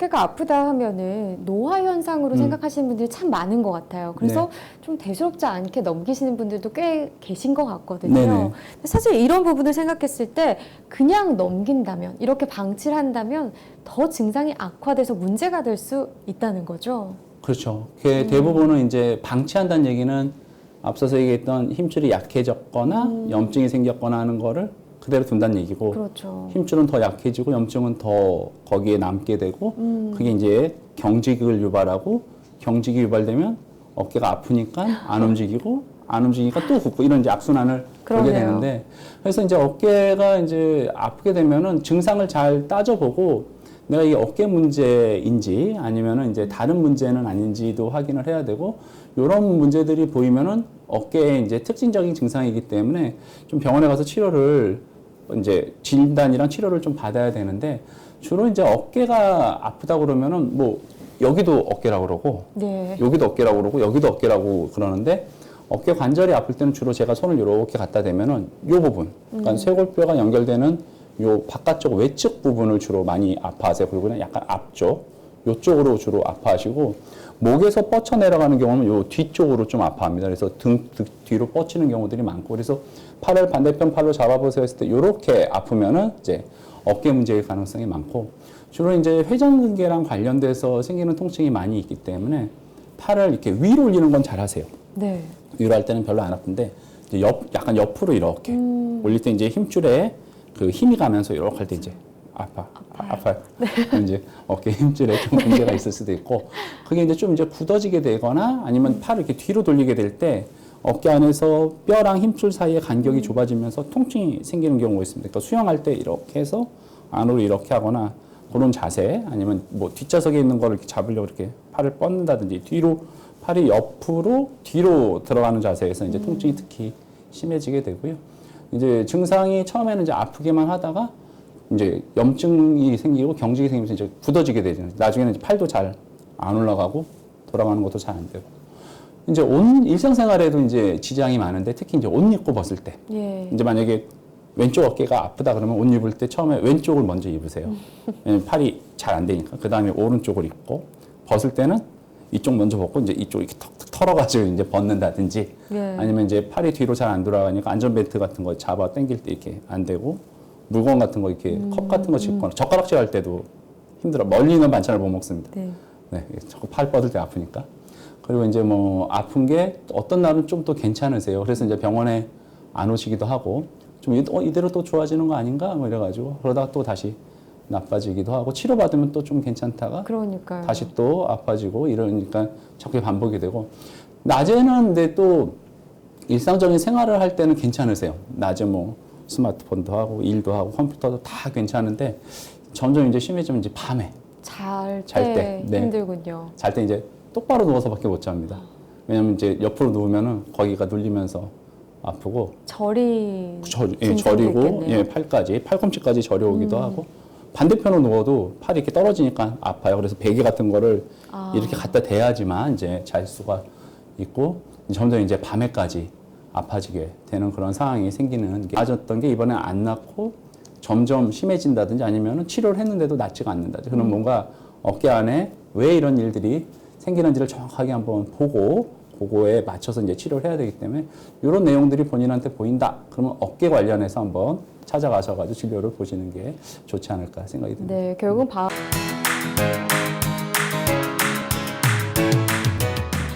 어깨가 아프다 하면은 노화 현상으로 생각하시는 분들이 참 많은 것 같아요. 그래서 좀 대수롭지 않게 넘기시는 분들도 꽤 계신 것 같거든요. 네네. 사실 이런 부분을 생각했을 때 그냥 넘긴다면, 이렇게 방치를 한다면 더 증상이 악화돼서 문제가 될 수 있다는 거죠. 그렇죠. 대부분은 이제 방치한다는 얘기는 앞서서 얘기했던 힘줄이 약해졌거나 염증이 생겼거나 하는 거를 그대로 둔다는 얘기고, 그렇죠. 힘줄은 더 약해지고 염증은 더 거기에 남게 되고, 그게 이제 경직을 유발하고, 경직이 유발되면 어깨가 아프니까 안 움직이고, 안 움직이니까 또 붓고, 이런 이제 악순환을 돌게 그러네요. 되는데, 그래서 이제 어깨가 이제 아프게 되면은 증상을 잘 따져보고, 내가 이게 어깨 문제인지 아니면은 이제 다른 문제는 아닌지도 확인을 해야 되고, 이런 문제들이 보이면은 어깨에 이제 특징적인 증상이기 때문에 좀 병원에 가서 치료를 이제 진단이랑 치료를 좀 받아야 되는데, 주로 이제 어깨가 아프다 그러면은 뭐 여기도 어깨라고 그러고 네. 여기도 어깨라고 그러고 여기도 어깨라고 그러는데, 어깨 관절이 아플 때는 주로 제가 손을 이렇게 갖다 대면은 요 부분, 그러니까 쇄골뼈가 연결되는 요 바깥쪽 외측 부분을 주로 많이 아파하세요. 그리고 그냥 약간 앞쪽, 요쪽으로 주로 아파하시고, 목에서 뻗쳐 내려가는 경우는 요 뒤쪽으로 좀 아파합니다. 그래서 등 뒤로 뻗치는 경우들이 많고, 그래서 팔을 반대편 팔로 잡아보세요 했을 때 요렇게 아프면은 이제 어깨 문제일 가능성이 많고, 주로 이제 회전근개랑 관련돼서 생기는 통증이 많이 있기 때문에 팔을 이렇게 위로 올리는 건 잘하세요. 네. 위로 할 때는 별로 안 아픈데, 이제 약간 옆으로 이렇게 올릴 때 이제 힘줄에 그 힘이 가면서 이렇게 할 때 이제 아파요. 이제 어깨 힘줄에 좀 문제가 있을 수도 있고, 그게 이제 좀 이제 굳어지게 되거나 아니면 팔을 이렇게 뒤로 돌리게 될 때 어깨 안에서 뼈랑 힘줄 사이의 간격이 좁아지면서 통증이 생기는 경우가 있습니다. 그러니까 수영할 때 이렇게 해서 안으로 이렇게 하거나 그런 자세, 아니면 뭐 뒷좌석에 있는 거를 이렇게 잡으려고 이렇게 팔을 뻗는다든지, 뒤로 팔이 옆으로 뒤로 들어가는 자세에서 이제 통증이 특히 심해지게 되고요. 이제 증상이 처음에는 이제 아프게만 하다가 이제 염증이 생기고 경직이 생기면서 이제 굳어지게 되죠. 나중에는 이제 팔도 잘 안 올라가고 돌아가는 것도 잘 안 되고. 이제 일상생활에도 이제 지장이 많은데, 특히 이제 옷 입고 벗을 때. 예. 이제 만약에 왼쪽 어깨가 아프다 그러면 옷 입을 때 처음에 왼쪽을 먼저 입으세요. 왜냐면 팔이 잘 안 되니까. 그 다음에 오른쪽을 입고, 벗을 때는 이쪽 먼저 벗고 이제 이쪽 이렇게 턱턱 털어가지고 이제 벗는다든지, 예. 아니면 이제 팔이 뒤로 잘 안 돌아가니까 안전벨트 같은 거 잡아 당길 때 이렇게 안 되고, 물건 같은 거 이렇게 컵 같은 거 짚거나 젓가락질 할 때도 힘들어. 멀리 있는 반찬을 못 먹습니다. 네. 네, 자꾸 팔 뻗을 때 아프니까. 그리고 이제 뭐 아픈 게 어떤 날은 좀 또 괜찮으세요. 그래서 이제 병원에 안 오시기도 하고, 좀 이대로 또 좋아지는 거 아닌가 뭐 이래가지고, 그러다가 또 다시 나빠지기도 하고, 치료받으면 또 좀 괜찮다가 그러니까요. 다시 또 아파지고, 이러니까 자꾸 반복이 되고, 낮에는 근데 또 일상적인 생활을 할 때는 괜찮으세요. 낮에 뭐 스마트폰도 하고 일도 하고 컴퓨터도 다 괜찮은데, 점점 이제 심해지면 이제 밤에 잘 잘 때 때, 네. 힘들군요. 잘 때 이제 똑바로 누워서밖에 못 잡니다. 왜냐면 이제 옆으로 누우면은 거기가 눌리면서 아프고, 저리 예, 증상도 저리고, 있겠네요. 예, 팔꿈치까지 저려오기도 하고, 반대편으로 누워도 팔이 이렇게 떨어지니까 아파요. 그래서 베개 같은 거를 이렇게 갖다 대야지만 이제 잘 수가 있고, 점점 이제 밤에까지 아파지게 되는 그런 상황이 생기는 게, 맞았던 게 이번에 안 낫고 점점 심해진다든지, 아니면 치료를 했는데도 낫지가 않는다든지, 그럼 뭔가 어깨 안에 왜 이런 일들이 생기는지를 정확하게 한번 보고, 그거에 맞춰서 이제 치료를 해야 되기 때문에, 이런 내용들이 본인한테 보인다 그러면 어깨 관련해서 한번 찾아가셔가지고 진료를 보시는 게 좋지 않을까 생각이 듭니다. 네, 결국은